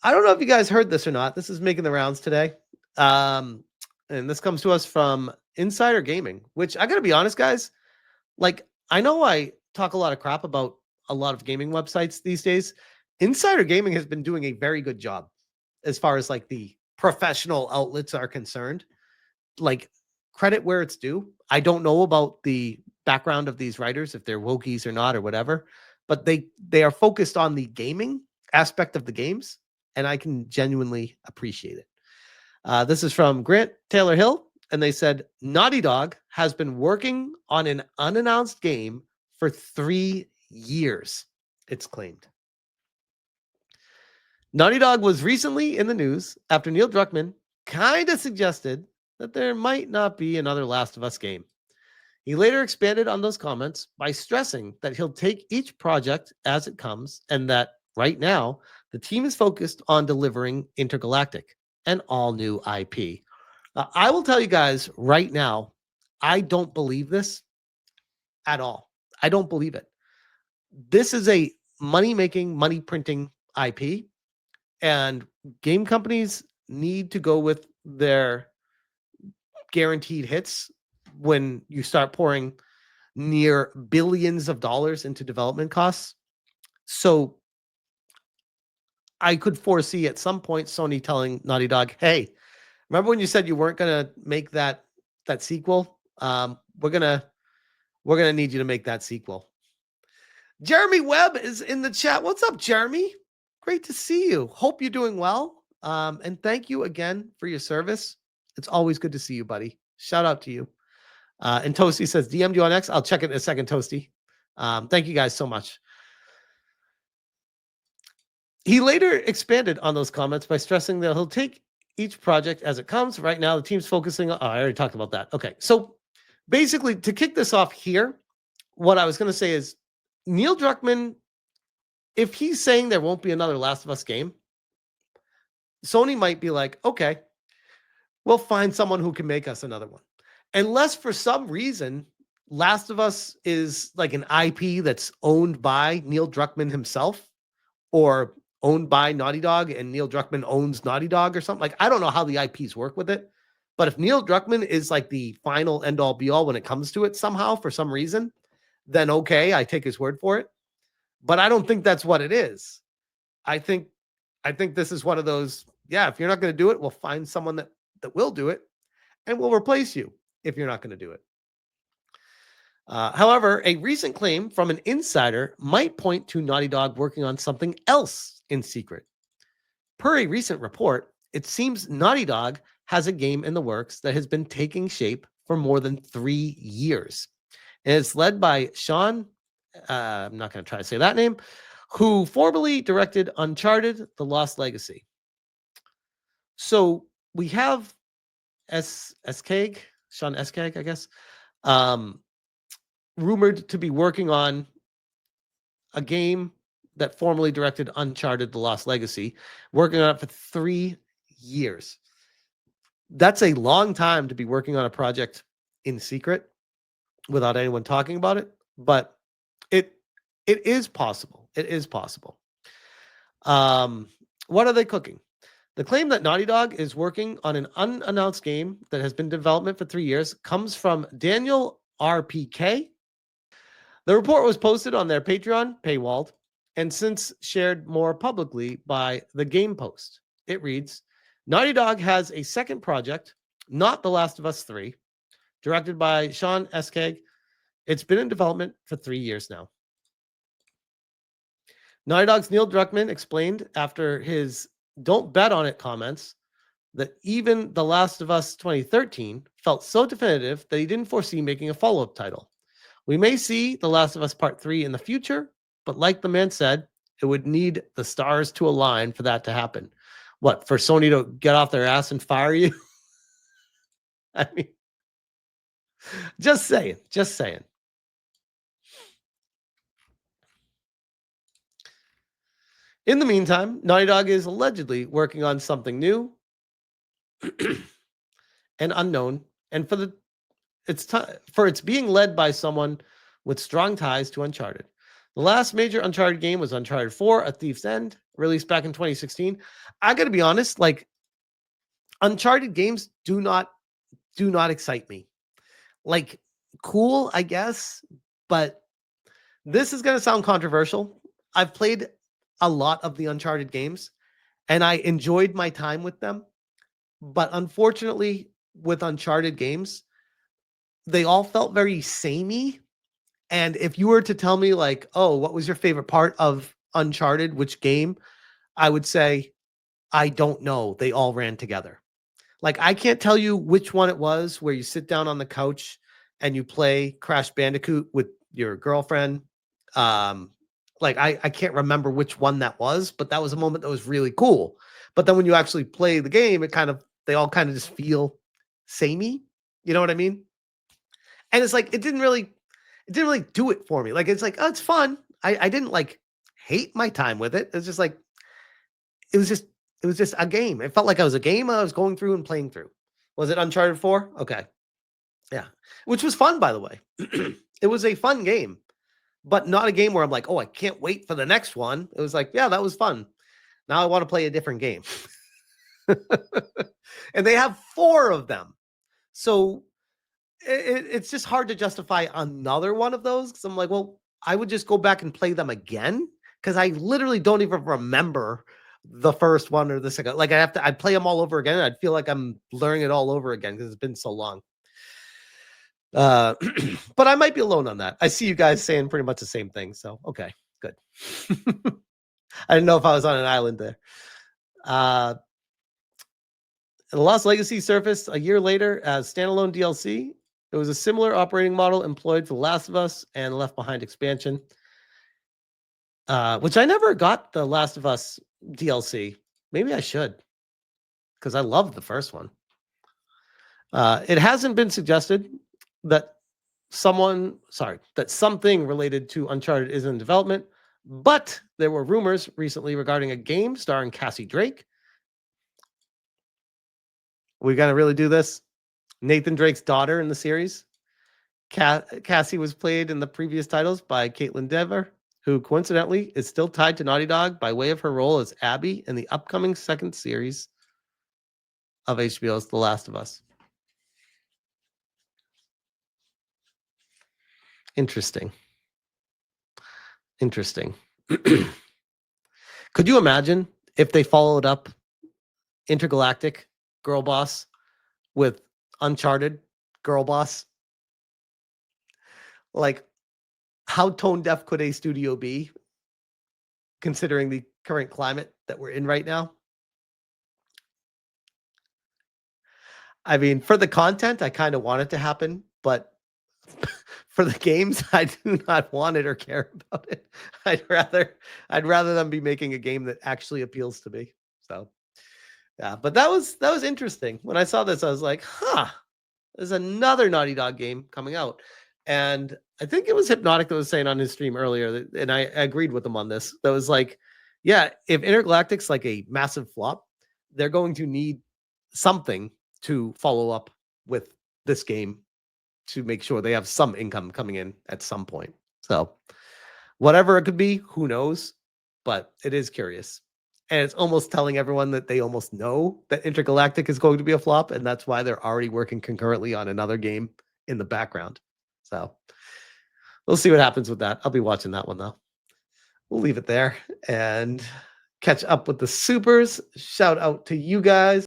I don't know if you guys heard this or not. This is making the rounds today. And this comes to us from Insider Gaming, which I got to be honest, guys. Like, I know I talk a lot of crap about a lot of gaming websites these days. Insider Gaming has been doing a very good job as far as like the professional outlets are concerned. Like, credit where it's due. I don't know about the background of these writers, if they're wokies or not or whatever, but they are focused on the gaming aspect of the games, and I can genuinely appreciate it. This is from Grant Taylor Hill, and they said Naughty Dog has been working on an unannounced game for 3 years, it's claimed. Naughty Dog was recently in the news after Neil Druckmann kind of suggested that there might not be another Last of Us game. He later expanded on those comments by stressing that he'll take each project as it comes and that right now the team is focused on delivering Intergalactic, an all new IP. I will tell you guys right now, I don't believe this at all. I don't believe it. This is a money making, money printing IP, and game companies need to go with their guaranteed hits when you start pouring near billions of dollars into development costs. So I could foresee at some point Sony telling Naughty Dog, "Hey, remember when you said you weren't going to make that sequel? We're gonna need you to make that sequel." Jeremy Webb is in the chat. What's up, Jeremy? Great to see you. Hope you're doing well. And thank you again for your service. It's always good to see you, buddy. Shout out to you. And Toasty says, DM'd you on X. I'll check it in a second, Toasty. Thank you guys so much. He later expanded on those comments by stressing that he'll take each project as it comes. Right now, the team's focusing on... Oh, I already talked about that. Okay, so basically, to kick this off here, what I was going to say is Neil Druckmann, if he's saying there won't be another Last of Us game, Sony might be like, okay, we'll find someone who can make us another one. Unless for some reason, Last of Us is like an IP that's owned by Neil Druckmann himself or owned by Naughty Dog and Neil Druckmann owns Naughty Dog or something. Like, I don't know how the IPs work with it. But if Neil Druckmann is like the final end all be all when it comes to it somehow, for some reason, then okay, I take his word for it. But I don't think that's what it is. I think this is one of those, yeah, if you're not going to do it, we'll find someone that will do it and we'll replace you if you're not going to do it. However, a recent claim from an insider might point to Naughty Dog working on something else in secret. Per a recent report, it seems Naughty Dog has a game in the works that has been taking shape for more than 3 years. And it's led by Sean, I'm not going to try to say that name, who formerly directed Uncharted: The Lost Legacy. So we have Skag, Sean Skag, I guess, rumored to be working on a game that formerly directed Uncharted: The Lost Legacy, working on it for 3 years. That's a long time to be working on a project in secret without anyone talking about it, but it is possible. It is possible. What are they cooking? The claim that Naughty Dog is working on an unannounced game that has been in development for 3 years comes from Daniel RPK. The report was posted on their Patreon paywall and since shared more publicly by The Game Post. It reads, Naughty Dog has a second project, not The Last of Us 3, directed by Sean Skag. It's been in development for 3 years now. Naughty Dog's Neil Druckmann explained after his "don't bet on it" comments that even The Last of Us 2013 felt so definitive that he didn't foresee making a follow-up title. We may see The Last of Us Part 3 in the future, but like the man said, it would need the stars to align for that to happen. What, for Sony to get off their ass and fire you? I mean, just saying. In the meantime, Naughty Dog is allegedly working on something new and unknown, and for it's being led by someone with strong ties to Uncharted. The last major Uncharted game was Uncharted 4: A Thief's End, released back in 2016. I got to be honest, like Uncharted games do not excite me. Like cool, I guess, but this is going to sound controversial. I've played a lot of the Uncharted games and I enjoyed my time with them, but unfortunately with Uncharted games, they all felt very samey. And if you were to tell me like, "Oh, what was your favorite part of Uncharted? Which game?" I would say, "I don't know. They all ran together." Like I can't tell you which one it was where you sit down on the couch and you play Crash Bandicoot with your girlfriend. Um, like I can't remember which one that was, but that was a moment that was really cool. But then when you actually play the game, they all kind of just feel samey. You know what I mean? And it's like it didn't really do it for me. Like it's like, oh, it's fun. I didn't like hate my time with it. It's just like it was just it was just a game. It felt like I was a game I was going through and playing through. Was it Uncharted 4? Okay. Yeah. Which was fun, by the way. It was a fun game, but not a game where I'm like, oh, I can't wait for the next one. It was like, yeah, that was fun. Now I want to play a different game. And they have 4 of them. So it's just hard to justify another one of those because I'm like, well, I would just go back and play them again because I literally don't even remember the first one or the second. Like I'd play them all over again. And I'd feel like I'm learning it all over again because it's been so long. But I might be alone on that. I see you guys saying pretty much the same thing. So okay, good. I didn't know if I was on an island there. The Lost Legacy surfaced a year later as standalone DLC. It was a similar operating model employed for The Last of Us and Left Behind expansion, which I never got the Last of Us DLC. Maybe I should, because I loved the first one. It hasn't been suggested that something related to Uncharted is in development, but there were rumors recently regarding a game starring Cassie Drake. We got to really do this? Nathan Drake's daughter in the series. Cassie was played in the previous titles by Caitlin Dever, who coincidentally is still tied to Naughty Dog by way of her role as Abby in the upcoming second series of HBO's The Last of Us. Interesting. Could you imagine if they followed up Intergalactic Girl Boss with Uncharted Girl Boss? Like, how tone deaf could a studio be, considering the current climate that we're in right now? I mean, for the content, I kind of want it to happen, but for the games, I do not want it or care about it. I'd rather them be making a game that actually appeals to me. So, yeah, but that was interesting. When I saw this, I was like, huh, there's another Naughty Dog game coming out. And I think it was Hypnotic that was saying on his stream earlier, and I agreed with him on this. That was like, yeah, if Intergalactic's like a massive flop, they're going to need something to follow up with this game to make sure they have some income coming in at some point. So whatever it could be, who knows? But it is curious. And it's almost telling everyone that they almost know that Intergalactic is going to be a flop, and that's why they're already working concurrently on another game in the background. So we'll see what happens with that. I'll be watching that one though. We'll leave it there and catch up with the supers. Shout out to you guys.